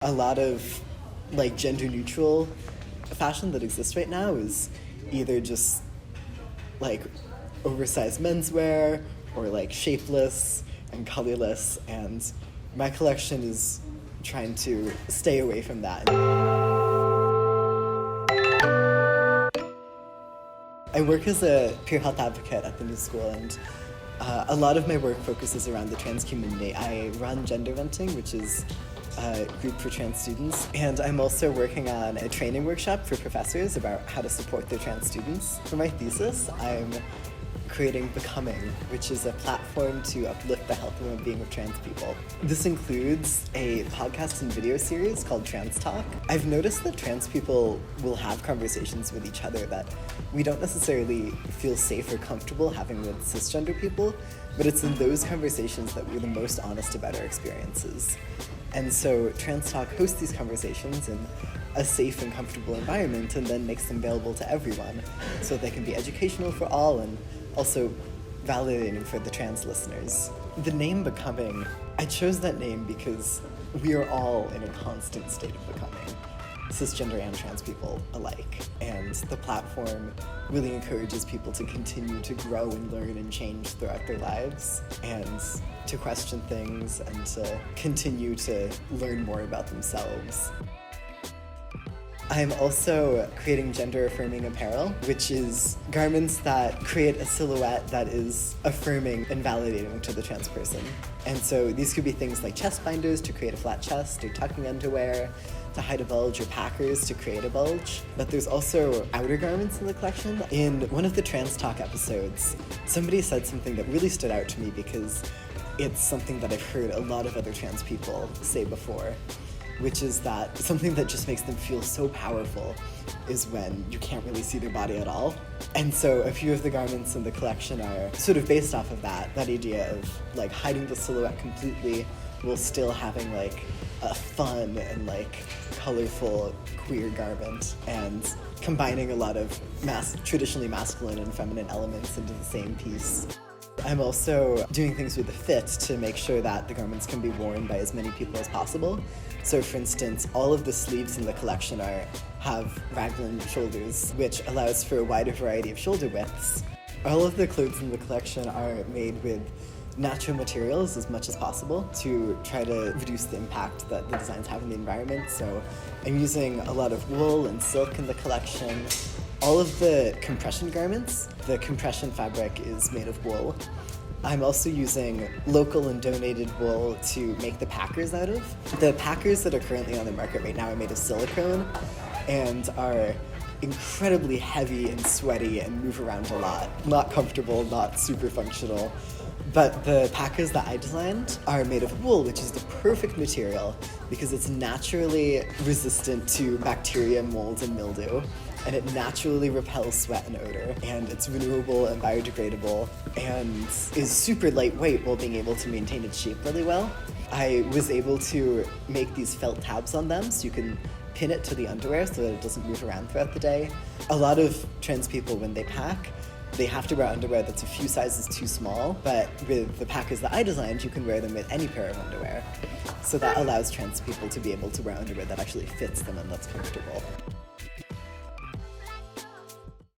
A lot of gender neutral fashion that exists right now is either just oversized menswear or shapeless and colorless, and my collection is trying to stay away from that. I work as a peer health advocate at the new school, and a lot of my work focuses around the trans community. I run Gender Venting, which is a group for trans students, and I'm also working on a training workshop for professors about how to support their trans students. For my thesis, I'm creating Becoming, which is a platform to uplift the health and well-being of trans people. This includes a podcast and video series called Trans Talk. I've noticed that trans people will have conversations with each other that we don't necessarily feel safe or comfortable having with cisgender people, but it's in those conversations that we're the most honest about our experiences. And so Trans Talk hosts these conversations in a safe and comfortable environment and then makes them available to everyone so they can be educational for all and also validating for the trans listeners. The name Becoming, I chose that name because we are all in a constant state of becoming, cisgender and trans people alike. And the platform really encourages people to continue to grow and learn and change throughout their lives, and to question things and to continue to learn more about themselves. I'm also creating gender-affirming apparel, which is garments that create a silhouette that is affirming and validating to the trans person. And so these could be things like chest binders to create a flat chest, or tucking underwear to hide a bulge, or packers to create a bulge. But there's also outer garments in the collection. In one of the Trans Talk episodes, somebody said something that really stood out to me because it's something that I've heard a lot of other trans people say before, which is that something that just makes them feel so powerful is when you can't really see their body at all. And so a few of the garments in the collection are sort of based off of that idea of hiding the silhouette completely while still having a fun and colorful queer garment, and combining a lot of traditionally masculine and feminine elements into the same piece. I'm also doing things with the fit to make sure that the garments can be worn by as many people as possible. So for instance, all of the sleeves in the collection have raglan shoulders, which allows for a wider variety of shoulder widths. All of the clothes in the collection are made with natural materials as much as possible to try to reduce the impact that the designs have on the environment. So I'm using a lot of wool and silk in the collection. All of the compression garments, the compression fabric is made of wool. I'm also using local and donated wool to make the packers out of. The packers that are currently on the market right now are made of silicone and are incredibly heavy and sweaty and move around a lot. Not comfortable, not super functional. But the packers that I designed are made of wool, which is the perfect material because it's naturally resistant to bacteria, mold, and mildew, and it naturally repels sweat and odor, and it's renewable and biodegradable, and is super lightweight while being able to maintain its shape really well. I was able to make these felt tabs on them so you can pin it to the underwear so that it doesn't move around throughout the day. A lot of trans people, when they pack, they have to wear underwear that's a few sizes too small, but with the packers that I designed, you can wear them with any pair of underwear. So that allows trans people to be able to wear underwear that actually fits them and that's comfortable.